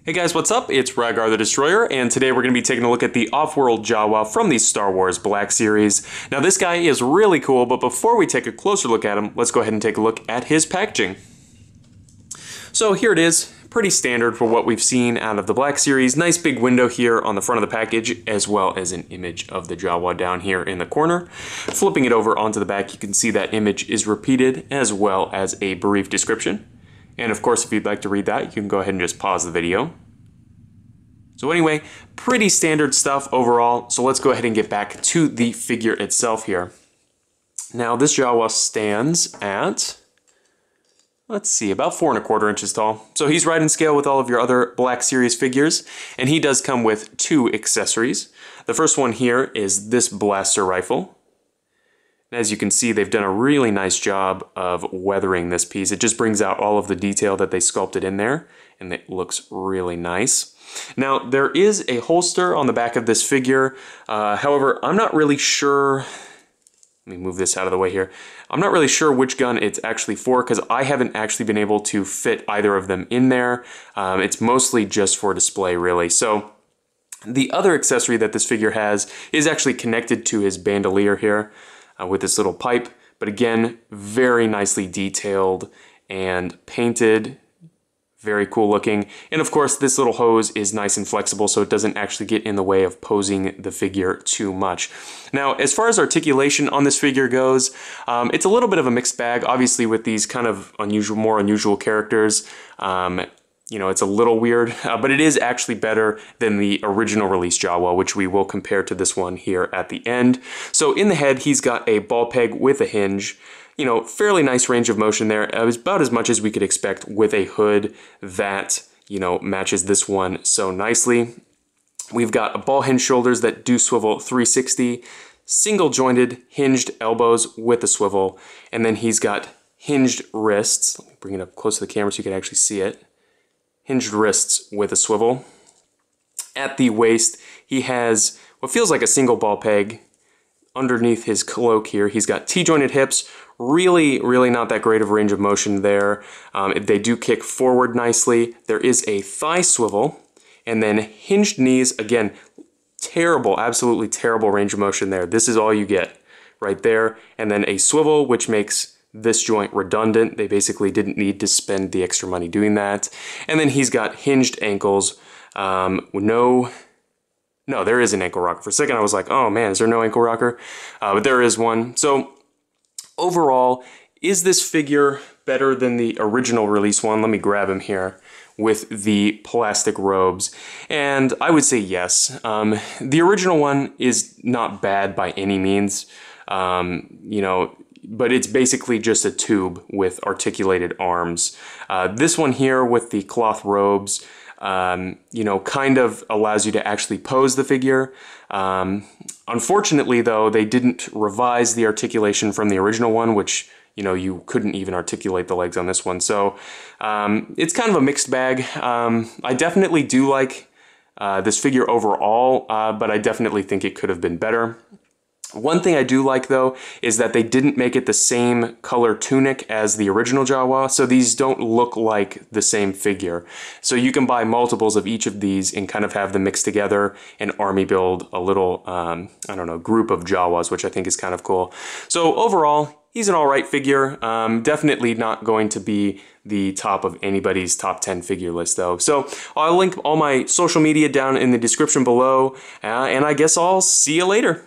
Hey guys, what's up? It's Rygar the Destroyer, and today we're going to be taking a look at the Offworld Jawa from the Star Wars Black Series. Now this guy is really cool, but before we take a closer look at him, let's go ahead and take a look at his packaging. So here it is, pretty standard for what we've seen out of the Black Series. Nice big window here on the front of the package, as well as an image of the Jawa down here in the corner. Flipping it over onto the back, you can see that image is repeated, as well as a brief description. And of course, if you'd like to read that, you can go ahead and just pause the video. So anyway, pretty standard stuff overall, so let's go ahead and get back to the figure itself here. Now this Jawa stands at, let's see, about 4¼ inches tall. So he's right in scale with all of your other Black Series figures, and he does come with 2 accessories. The first one here is this blaster rifle. As you can see, they've done a really nice job of weathering this piece. It just brings out all of the detail that they sculpted in there, and it looks really nice. Now, there is a holster on the back of this figure. However, I'm not really sure. Let me move this out of the way here. I'm not really sure which gun it's actually for because I haven't actually been able to fit either of them in there. It's mostly just for display, really. So the other accessory that this figure has is actually connected to his bandolier here with this little pipe. But again, very nicely detailed and painted. Very cool looking. And of course, this little hose is nice and flexible, so it doesn't actually get in the way of posing the figure too much. Now, as far as articulation on this figure goes, it's a little bit of a mixed bag. Obviously, with these kind of more unusual characters, you know, it's a little weird, but it is actually better than the original release Jawa, which we will compare to this one here at the end. So in the head, he's got a ball peg with a hinge. You know, fairly nice range of motion there. It was about as much as we could expect with a hood that, you know, matches this one so nicely. We've got ball hinge shoulders that do swivel 360, single jointed hinged elbows with a swivel, and then he's got hinged wrists. Let me bring it up close to the camera so you can actually see it. Hinged wrists with a swivel. At the waist, he has what feels like a single ball peg. Underneath his cloak here, he's got T-jointed hips, really not that great of range of motion there. They do kick forward nicely. There is a thigh swivel, and then hinged knees, again, terrible, absolutely terrible range of motion there. This is all you get right there. And then a swivel, which makes this joint redundant. They basically didn't need to spend the extra money doing that. And then he's got hinged ankles, No, there is an ankle rocker. For a second I was like, oh man, is there no ankle rocker? But there is one. So overall, is this figure better than the original release one? Let me grab him here with the plastic robes. And I would say yes. The original one is not bad by any means, you know, but it's basically just a tube with articulated arms. This one here with the cloth robes, you know, kind of allows you to actually pose the figure. Unfortunately, though, they didn't revise the articulation from the original one, which, you know, you couldn't even articulate the legs on this one. So it's kind of a mixed bag. I definitely do like this figure overall, but I definitely think it could have been better. One thing I do like, though, is that they didn't make it the same color tunic as the original Jawa, so these don't look like the same figure. So you can buy multiples of each of these and kind of have them mixed together and army build a little, I don't know, group of Jawas, which I think is kind of cool. So overall, he's an alright figure. Definitely not going to be the top of anybody's top 10 figure list, though. So I'll link all my social media down in the description below, and I guess I'll see you later.